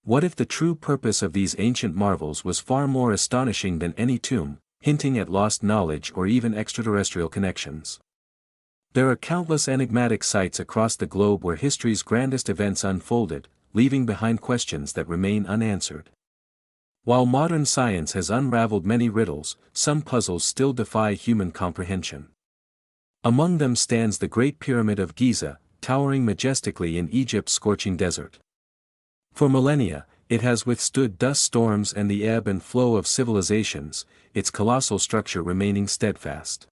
What if the true purpose of these ancient marvels was far more astonishing than any tomb, hinting at lost knowledge or even extraterrestrial connections? There are countless enigmatic sites across the globe where history's grandest events unfolded, leaving behind questions that remain unanswered. While modern science has unraveled many riddles, some puzzles still defy human comprehension. Among them stands the Great Pyramid of Giza, towering majestically in Egypt's scorching desert. For millennia, it has withstood dust storms and the ebb and flow of civilizations, its colossal structure remaining steadfast.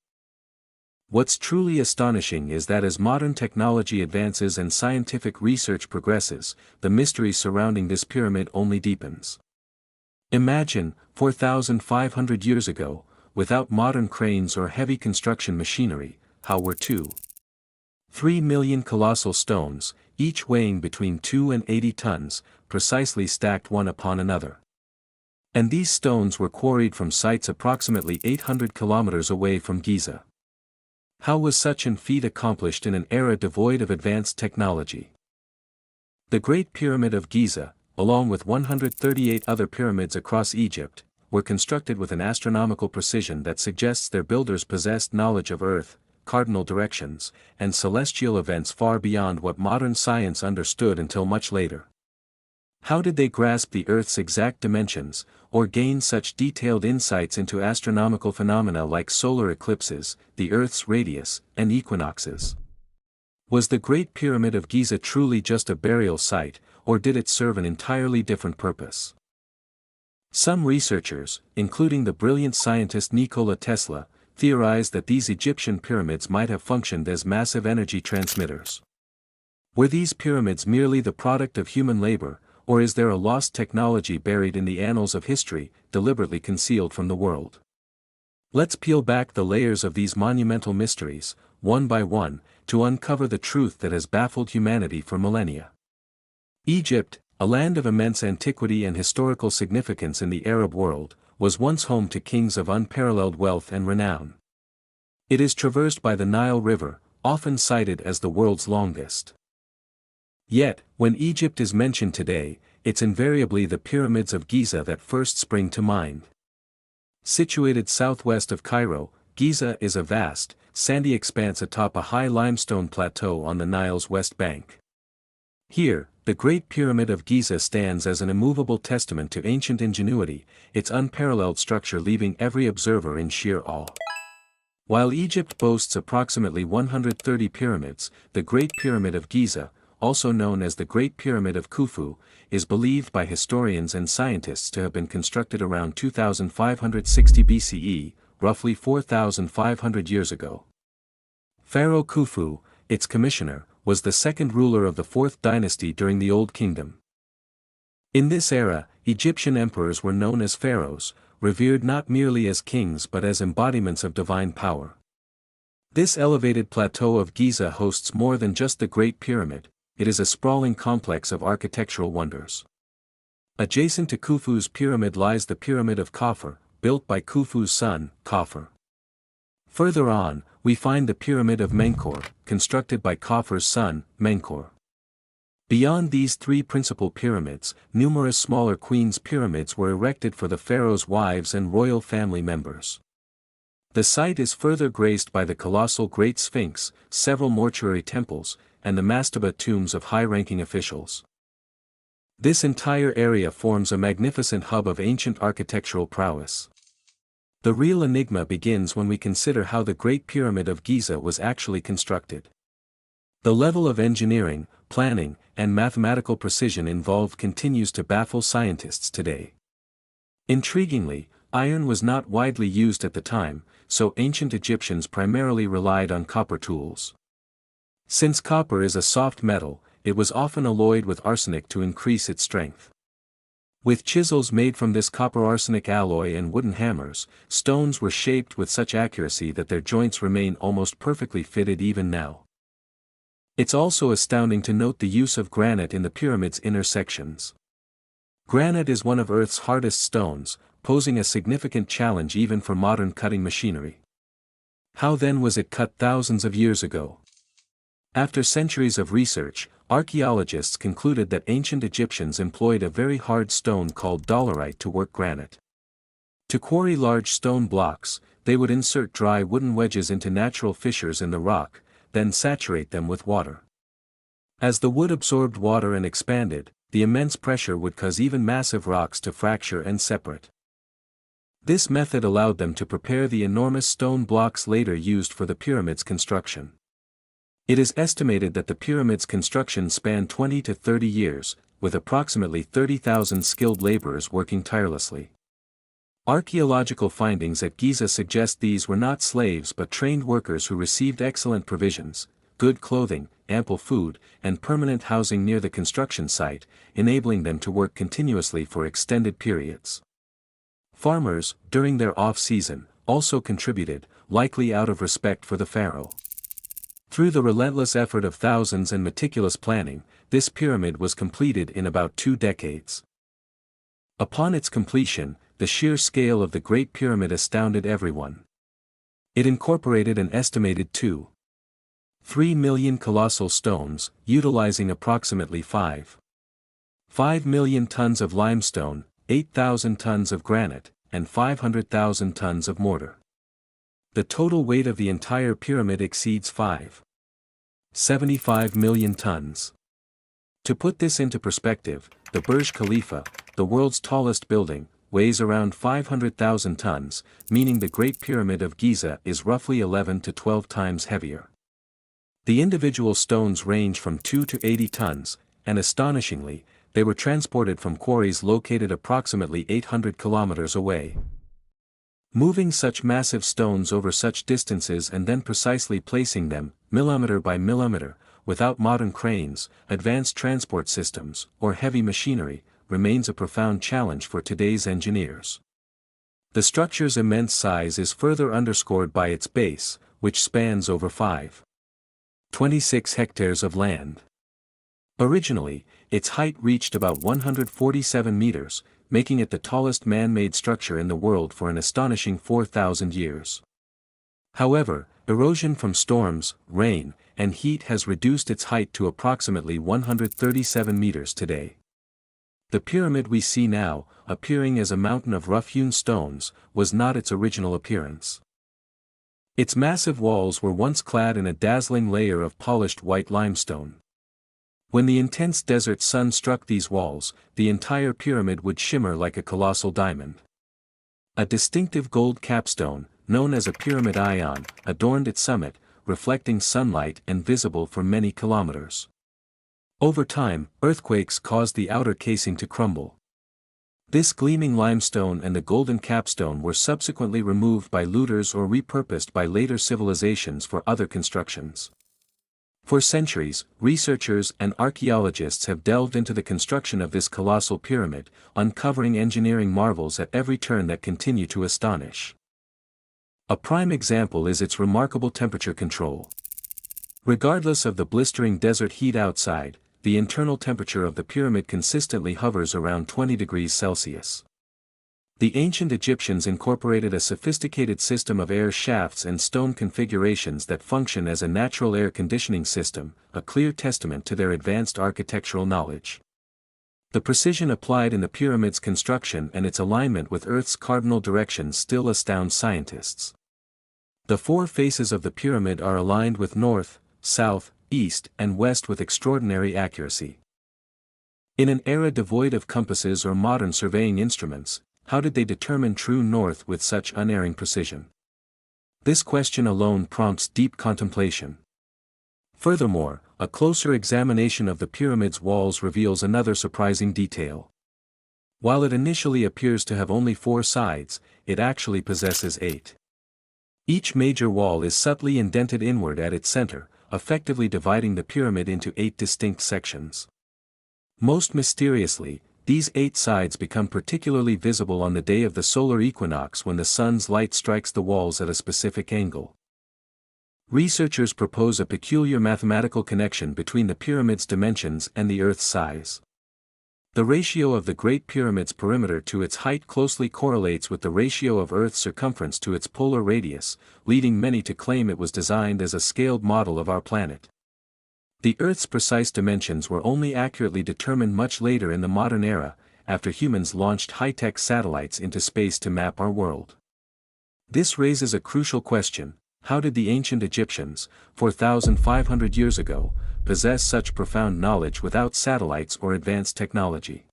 What's truly astonishing is that as modern technology advances and scientific research progresses, the mystery surrounding this pyramid only deepens. Imagine, 4,500 years ago, without modern cranes or heavy construction machinery, how were 3 million colossal stones, each weighing between 2 and 80 tons, precisely stacked one upon another. And these stones were quarried from sites approximately 800 kilometers away from Giza. How was such an feat accomplished in an era devoid of advanced technology? The Great Pyramid of Giza, along with 138 other pyramids across Egypt, were constructed with an astronomical precision that suggests their builders possessed knowledge of Earth, cardinal directions, and celestial events far beyond what modern science understood until much later. How did they grasp the Earth's exact dimensions, or gain such detailed insights into astronomical phenomena like solar eclipses, the Earth's radius, and equinoxes? Was the Great Pyramid of Giza truly just a burial site, or did it serve an entirely different purpose? Some researchers, including the brilliant scientist Nikola Tesla, theorized that these Egyptian pyramids might have functioned as massive energy transmitters. Were these pyramids merely the product of human labor, or is there a lost technology buried in the annals of history, deliberately concealed from the world? Let's peel back the layers of these monumental mysteries, one by one, to uncover the truth that has baffled humanity for millennia. Egypt, a land of immense antiquity and historical significance in the Arab world, was once home to kings of unparalleled wealth and renown. It is traversed by the Nile River, often cited as the world's longest. Yet, when Egypt is mentioned today, it's invariably the pyramids of Giza that first spring to mind. Situated southwest of Cairo, Giza is a vast, sandy expanse atop a high limestone plateau on the Nile's west bank. Here, the Great Pyramid of Giza stands as an immovable testament to ancient ingenuity, its unparalleled structure leaving every observer in sheer awe. While Egypt boasts approximately 130 pyramids, the Great Pyramid of Giza, also known as the Great Pyramid of Khufu, is believed by historians and scientists to have been constructed around 2560 BCE, roughly 4,500 years ago. Pharaoh Khufu, its commissioner, was the second ruler of the 4th dynasty during the Old Kingdom. In this era, Egyptian emperors were known as pharaohs, revered not merely as kings but as embodiments of divine power. This elevated plateau of Giza hosts more than just the Great Pyramid, it is a sprawling complex of architectural wonders. Adjacent to Khufu's pyramid lies the Pyramid of Khafre, built by Khufu's son, Khafre. Further on, we find the Pyramid of Menkaure, constructed by Khafre's son, Menkaure. Beyond these three principal pyramids, numerous smaller queens' pyramids were erected for the pharaoh's wives and royal family members. The site is further graced by the colossal Great Sphinx, several mortuary temples, and the mastaba tombs of high-ranking officials. This entire area forms a magnificent hub of ancient architectural prowess. The real enigma begins when we consider how the Great Pyramid of Giza was actually constructed. The level of engineering, planning, and mathematical precision involved continues to baffle scientists today. Intriguingly, iron was not widely used at the time, so ancient Egyptians primarily relied on copper tools. Since copper is a soft metal, it was often alloyed with arsenic to increase its strength. With chisels made from this copper-arsenic alloy and wooden hammers, stones were shaped with such accuracy that their joints remain almost perfectly fitted even now. It's also astounding to note the use of granite in the pyramid's inner sections. Granite is one of Earth's hardest stones, posing a significant challenge even for modern cutting machinery. How then was it cut thousands of years ago? After centuries of research, archaeologists concluded that ancient Egyptians employed a very hard stone called dolerite to work granite. To quarry large stone blocks, they would insert dry wooden wedges into natural fissures in the rock, then saturate them with water. As the wood absorbed water and expanded, the immense pressure would cause even massive rocks to fracture and separate. This method allowed them to prepare the enormous stone blocks later used for the pyramid's construction. It is estimated that the pyramid's construction spanned 20 to 30 years, with approximately 30,000 skilled laborers working tirelessly. Archaeological findings at Giza suggest these were not slaves but trained workers who received excellent provisions, good clothing, ample food, and permanent housing near the construction site, enabling them to work continuously for extended periods. Farmers, during their off-season, also contributed, likely out of respect for the pharaoh. Through the relentless effort of thousands and meticulous planning, this pyramid was completed in about 2 decades. Upon its completion, the sheer scale of the Great Pyramid astounded everyone. It incorporated an estimated 2.3 million colossal stones, utilizing approximately 5.5 million tons of limestone, 8,000 tons of granite, and 500,000 tons of mortar. The total weight of the entire pyramid exceeds 5.75 million tons. To put this into perspective, the Burj Khalifa, the world's tallest building, weighs around 500,000 tons, meaning the Great Pyramid of Giza is roughly 11 to 12 times heavier. The individual stones range from 2 to 80 tons, and astonishingly, they were transported from quarries located approximately 800 kilometers away. Moving such massive stones over such distances and then precisely placing them, millimeter by millimeter, without modern cranes, advanced transport systems, or heavy machinery, remains a profound challenge for today's engineers. The structure's immense size is further underscored by its base, which spans over 5.26 hectares of land. Originally, its height reached about 147 meters, making it the tallest man-made structure in the world for an astonishing 4,000 years. However, erosion from storms, rain, and heat has reduced its height to approximately 137 meters today. The pyramid we see now, appearing as a mountain of rough-hewn stones, was not its original appearance. Its massive walls were once clad in a dazzling layer of polished white limestone. When the intense desert sun struck these walls, the entire pyramid would shimmer like a colossal diamond. A distinctive gold capstone, known as a pyramid ion, adorned its summit, reflecting sunlight and visible for many kilometers. Over time, earthquakes caused the outer casing to crumble. This gleaming limestone and the golden capstone were subsequently removed by looters or repurposed by later civilizations for other constructions. For centuries, researchers and archaeologists have delved into the construction of this colossal pyramid, uncovering engineering marvels at every turn that continue to astonish. A prime example is its remarkable temperature control. Regardless of the blistering desert heat outside, the internal temperature of the pyramid consistently hovers around 20 degrees Celsius. The ancient Egyptians incorporated a sophisticated system of air shafts and stone configurations that function as a natural air conditioning system, a clear testament to their advanced architectural knowledge. The precision applied in the pyramid's construction and its alignment with Earth's cardinal directions still astound scientists. The 4 faces of the pyramid are aligned with north, south, east, and west with extraordinary accuracy. In an era devoid of compasses or modern surveying instruments, how did they determine true north with such unerring precision? This question alone prompts deep contemplation. Furthermore, a closer examination of the pyramid's walls reveals another surprising detail. While it initially appears to have only 4 sides, it actually possesses 8. Each major wall is subtly indented inward at its center, effectively dividing the pyramid into 8 distinct sections. Most mysteriously, these 8 sides become particularly visible on the day of the solar equinox when the sun's light strikes the walls at a specific angle. Researchers propose a peculiar mathematical connection between the pyramid's dimensions and the Earth's size. The ratio of the Great Pyramid's perimeter to its height closely correlates with the ratio of Earth's circumference to its polar radius, leading many to claim it was designed as a scaled model of our planet. The Earth's precise dimensions were only accurately determined much later in the modern era, after humans launched high-tech satellites into space to map our world. This raises a crucial question: how did the ancient Egyptians, 4,500 years ago, possess such profound knowledge without satellites or advanced technology?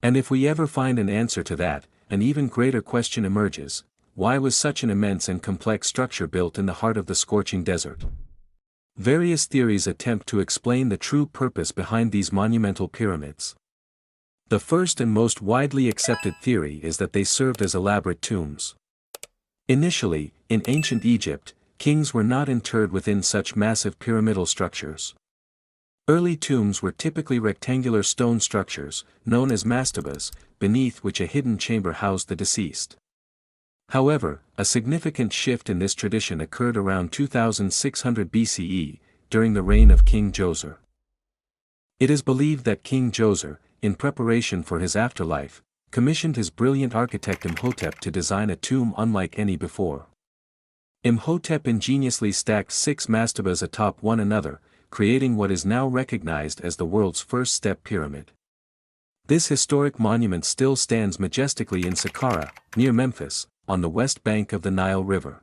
And if we ever find an answer to that, an even greater question emerges: why was such an immense and complex structure built in the heart of the scorching desert? Various theories attempt to explain the true purpose behind these monumental pyramids. The first and most widely accepted theory is that they served as elaborate tombs. Initially, in ancient Egypt, kings were not interred within such massive pyramidal structures. Early tombs were typically rectangular stone structures, known as mastabas, beneath which a hidden chamber housed the deceased. However, a significant shift in this tradition occurred around 2600 BCE, during the reign of King Djoser. It is believed that King Djoser, in preparation for his afterlife, commissioned his brilliant architect Imhotep to design a tomb unlike any before. Imhotep ingeniously stacked 6 mastabas atop one another, creating what is now recognized as the world's first step pyramid. This historic monument still stands majestically in Saqqara, near Memphis, on the west bank of the Nile River.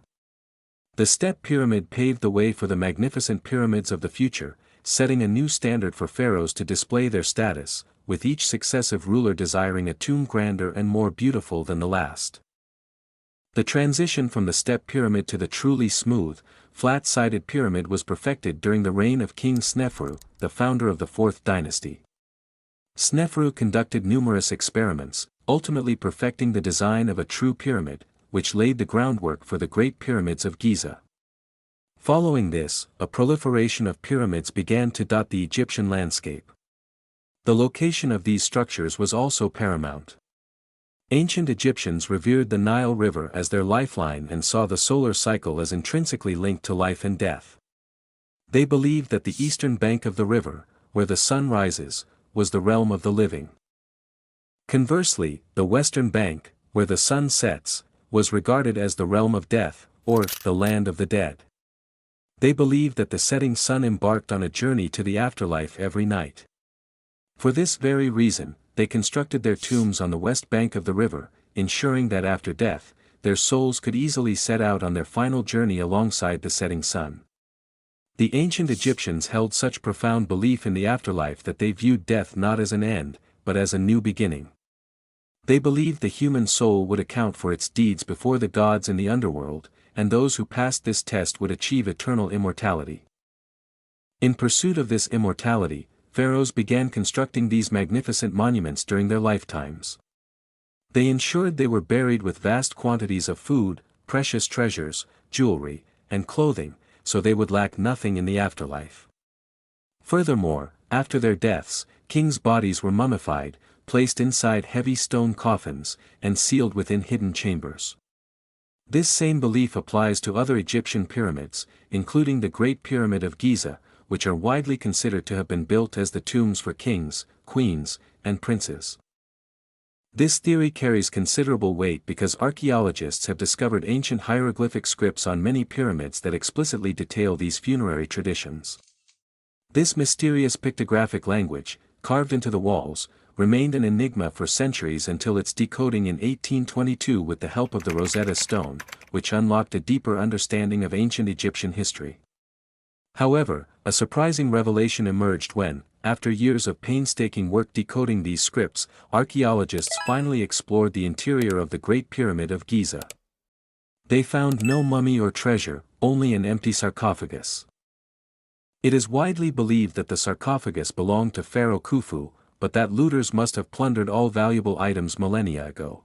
The step pyramid paved the way for the magnificent pyramids of the future, setting a new standard for pharaohs to display their status, with each successive ruler desiring a tomb grander and more beautiful than the last. The transition from the step pyramid to the truly smooth, flat-sided pyramid was perfected during the reign of King Snefru, the founder of the 4th dynasty. Snefru conducted numerous experiments, ultimately perfecting the design of a true pyramid, which laid the groundwork for the Great Pyramids of Giza. Following this, a proliferation of pyramids began to dot the Egyptian landscape. The location of these structures was also paramount. Ancient Egyptians revered the Nile River as their lifeline and saw the solar cycle as intrinsically linked to life and death. They believed that the eastern bank of the river, where the sun rises, was the realm of the living. Conversely, the western bank, where the sun sets, was regarded as the realm of death, or the land of the dead. They believed that the setting sun embarked on a journey to the afterlife every night. For this very reason, they constructed their tombs on the west bank of the river, ensuring that after death, their souls could easily set out on their final journey alongside the setting sun. The ancient Egyptians held such profound belief in the afterlife that they viewed death not as an end, but as a new beginning. They believed the human soul would account for its deeds before the gods in the underworld, and those who passed this test would achieve eternal immortality. In pursuit of this immortality, pharaohs began constructing these magnificent monuments during their lifetimes. They ensured they were buried with vast quantities of food, precious treasures, jewelry, and clothing, so they would lack nothing in the afterlife. Furthermore, after their deaths, kings' bodies were mummified, placed inside heavy stone coffins, and sealed within hidden chambers. This same belief applies to other Egyptian pyramids, including the Great Pyramid of Giza, which are widely considered to have been built as the tombs for kings, queens, and princes. This theory carries considerable weight because archaeologists have discovered ancient hieroglyphic scripts on many pyramids that explicitly detail these funerary traditions. This mysterious pictographic language, carved into the walls, remained an enigma for centuries until its decoding in 1822 with the help of the Rosetta Stone, which unlocked a deeper understanding of ancient Egyptian history. However, a surprising revelation emerged when, after years of painstaking work decoding these scripts, archaeologists finally explored the interior of the Great Pyramid of Giza. They found no mummy or treasure, only an empty sarcophagus. It is widely believed that the sarcophagus belonged to Pharaoh Khufu, but that looters must have plundered all valuable items millennia ago.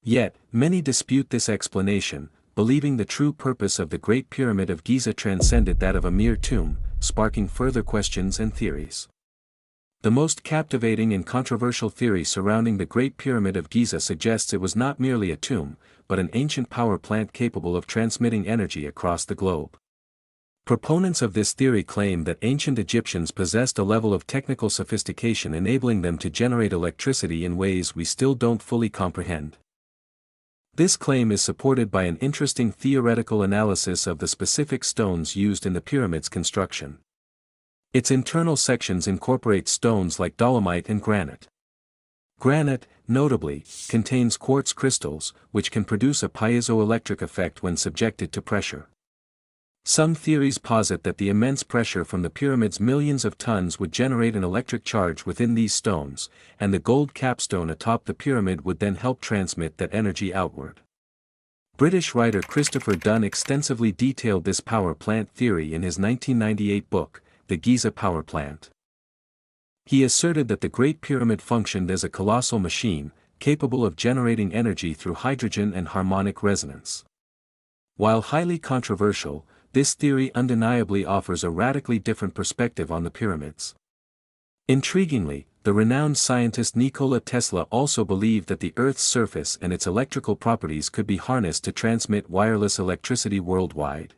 Yet, many dispute this explanation, believing the true purpose of the Great Pyramid of Giza transcended that of a mere tomb, sparking further questions and theories. The most captivating and controversial theory surrounding the Great Pyramid of Giza suggests it was not merely a tomb, but an ancient power plant capable of transmitting energy across the globe. Proponents of this theory claim that ancient Egyptians possessed a level of technical sophistication enabling them to generate electricity in ways we still don't fully comprehend. This claim is supported by an interesting theoretical analysis of the specific stones used in the pyramid's construction. Its internal sections incorporate stones like dolomite and granite. Granite, notably, contains quartz crystals, which can produce a piezoelectric effect when subjected to pressure. Some theories posit that the immense pressure from the pyramid's millions of tons would generate an electric charge within these stones, and the gold capstone atop the pyramid would then help transmit that energy outward. British writer Christopher Dunn extensively detailed this power plant theory in his 1998 book, The Giza Power Plant. He asserted that the Great Pyramid functioned as a colossal machine, capable of generating energy through hydrogen and harmonic resonance. While highly controversial, this theory undeniably offers a radically different perspective on the pyramids. Intriguingly, the renowned scientist Nikola Tesla also believed that the Earth's surface and its electrical properties could be harnessed to transmit wireless electricity worldwide.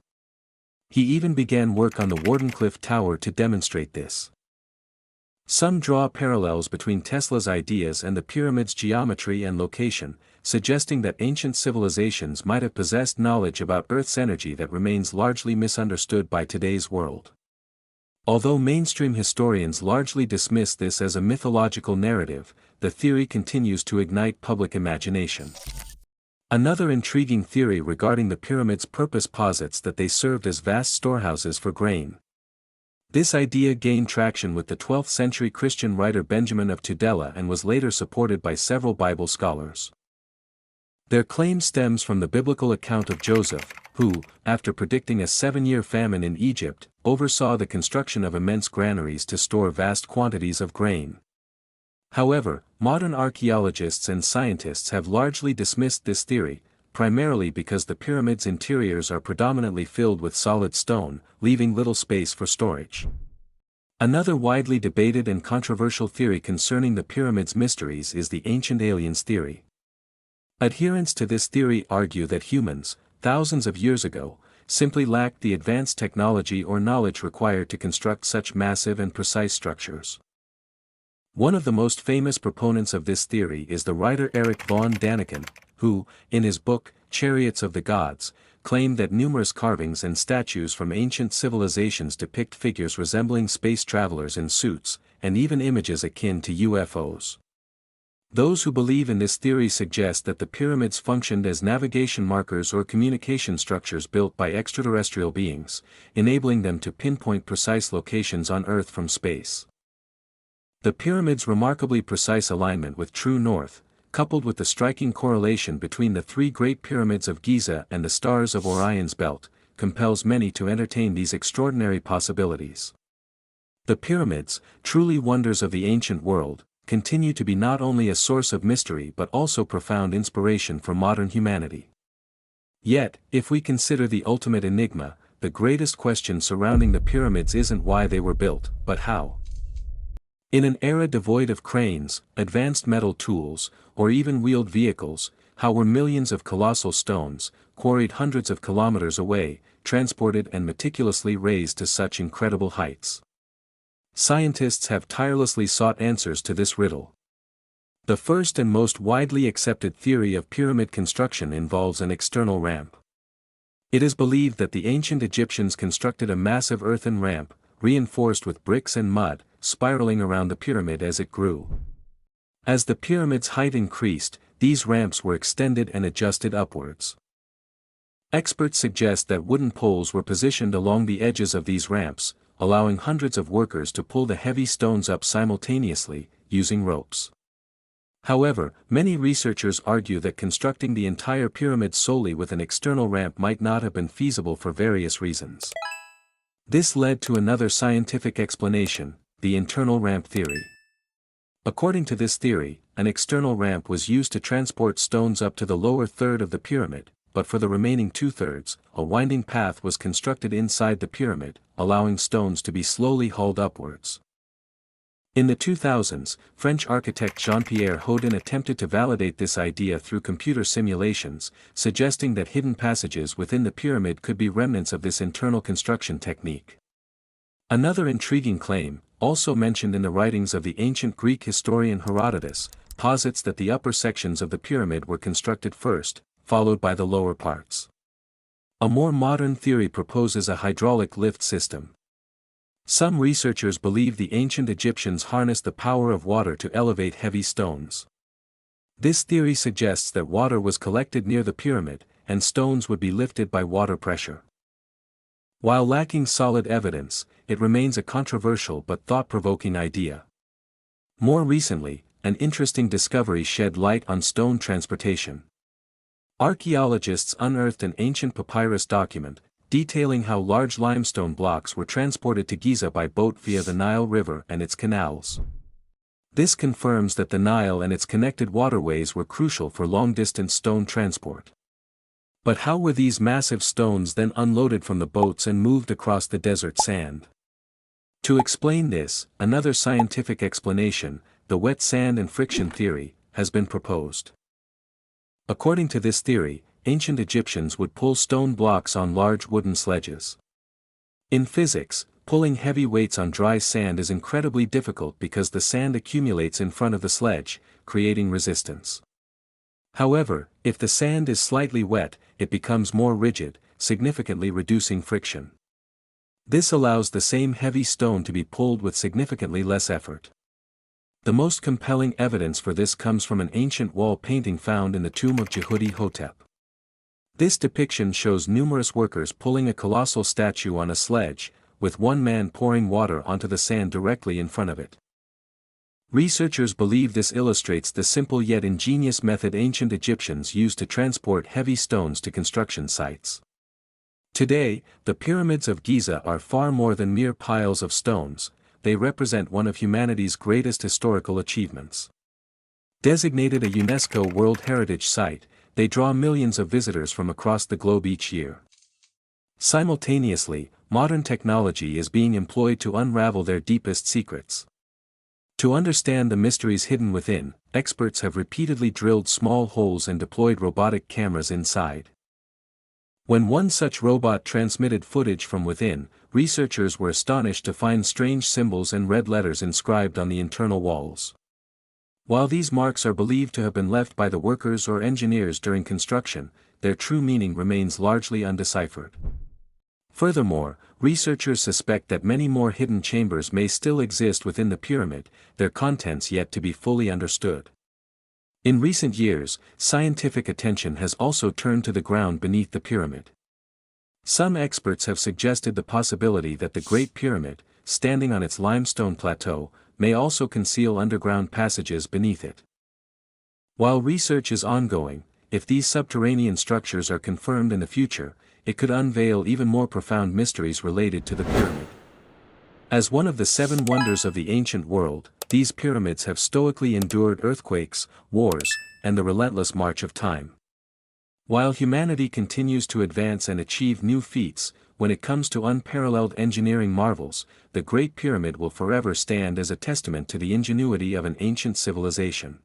He even began work on the Wardenclyffe Tower to demonstrate this. Some draw parallels between Tesla's ideas and the pyramid's geometry and location, suggesting that ancient civilizations might have possessed knowledge about Earth's energy that remains largely misunderstood by today's world. Although mainstream historians largely dismiss this as a mythological narrative, the theory continues to ignite public imagination. Another intriguing theory regarding the pyramid's purpose posits that they served as vast storehouses for grain. This idea gained traction with the 12th century Christian writer Benjamin of Tudela and was later supported by several Bible scholars. Their claim stems from the biblical account of Joseph, who, after predicting a 7-year famine in Egypt, oversaw the construction of immense granaries to store vast quantities of grain. However, modern archaeologists and scientists have largely dismissed this theory, primarily because the pyramid's interiors are predominantly filled with solid stone, leaving little space for storage. Another widely debated and controversial theory concerning the pyramid's mysteries is the ancient aliens theory. Adherents to this theory argue that humans, thousands of years ago, simply lacked the advanced technology or knowledge required to construct such massive and precise structures. One of the most famous proponents of this theory is the writer Eric von Daniken, who, in his book, Chariots of the Gods, claimed that numerous carvings and statues from ancient civilizations depict figures resembling space travelers in suits, and even images akin to UFOs. Those who believe in this theory suggest that the pyramids functioned as navigation markers or communication structures built by extraterrestrial beings, enabling them to pinpoint precise locations on Earth from space. The pyramid's remarkably precise alignment with true north, coupled with the striking correlation between the 3 Great Pyramids of Giza and the stars of Orion's belt, compels many to entertain these extraordinary possibilities. The pyramids, truly wonders of the ancient world, continue to be not only a source of mystery but also profound inspiration for modern humanity. Yet, if we consider the ultimate enigma, the greatest question surrounding the pyramids isn't why they were built, but how. In an era devoid of cranes, advanced metal tools, or even wheeled vehicles, how were millions of colossal stones, quarried hundreds of kilometers away, transported and meticulously raised to such incredible heights? Scientists have tirelessly sought answers to this riddle. The first and most widely accepted theory of pyramid construction involves an external ramp. It is believed that the ancient Egyptians constructed a massive earthen ramp, reinforced with bricks and mud, spiraling around the pyramid as it grew. As the pyramid's height increased, these ramps were extended and adjusted upwards. Experts suggest that wooden poles were positioned along the edges of these ramps, allowing hundreds of workers to pull the heavy stones up simultaneously, using ropes. However, many researchers argue that constructing the entire pyramid solely with an external ramp might not have been feasible for various reasons. This led to another scientific explanation, the internal ramp theory. According to this theory, an external ramp was used to transport stones up to the lower third of the pyramid, but for the remaining 2/3, a winding path was constructed inside the pyramid, allowing stones to be slowly hauled upwards. In the 2000s, French architect Jean-Pierre Houdin attempted to validate this idea through computer simulations, suggesting that hidden passages within the pyramid could be remnants of this internal construction technique. Another intriguing claim, also mentioned in the writings of the ancient Greek historian Herodotus, posits that the upper sections of the pyramid were constructed first, followed by the lower parts. A more modern theory proposes a hydraulic lift system. Some researchers believe the ancient Egyptians harnessed the power of water to elevate heavy stones. This theory suggests that water was collected near the pyramid, and stones would be lifted by water pressure. While lacking solid evidence, it remains a controversial but thought-provoking idea. More recently, an interesting discovery shed light on stone transportation. Archaeologists unearthed an ancient papyrus document, detailing how large limestone blocks were transported to Giza by boat via the Nile River and its canals. This confirms that the Nile and its connected waterways were crucial for long-distance stone transport. But how were these massive stones then unloaded from the boats and moved across the desert sand? To explain this, another scientific explanation, the wet sand and friction theory, has been proposed. According to this theory, ancient Egyptians would pull stone blocks on large wooden sledges. In physics, pulling heavy weights on dry sand is incredibly difficult because the sand accumulates in front of the sledge, creating resistance. However, if the sand is slightly wet, it becomes more rigid, significantly reducing friction. This allows the same heavy stone to be pulled with significantly less effort. The most compelling evidence for this comes from an ancient wall painting found in the tomb of Jehuti-Hotep. This depiction shows numerous workers pulling a colossal statue on a sledge, with one man pouring water onto the sand directly in front of it. Researchers believe this illustrates the simple yet ingenious method ancient Egyptians used to transport heavy stones to construction sites. Today, the pyramids of Giza are far more than mere piles of stones, they represent one of humanity's greatest historical achievements. Designated a UNESCO World Heritage Site, they draw millions of visitors from across the globe each year. Simultaneously, modern technology is being employed to unravel their deepest secrets. To understand the mysteries hidden within, experts have repeatedly drilled small holes and deployed robotic cameras inside. When one such robot transmitted footage from within, researchers were astonished to find strange symbols and red letters inscribed on the internal walls. While these marks are believed to have been left by the workers or engineers during construction, their true meaning remains largely undeciphered. Furthermore, researchers suspect that many more hidden chambers may still exist within the pyramid, their contents yet to be fully understood. In recent years, scientific attention has also turned to the ground beneath the pyramid. Some experts have suggested the possibility that the Great Pyramid, standing on its limestone plateau, may also conceal underground passages beneath it. While research is ongoing, if these subterranean structures are confirmed in the future, it could unveil even more profound mysteries related to the pyramid. As one of the 7 wonders of the ancient world, these pyramids have stoically endured earthquakes, wars, and the relentless march of time. While humanity continues to advance and achieve new feats, when it comes to unparalleled engineering marvels, the Great Pyramid will forever stand as a testament to the ingenuity of an ancient civilization.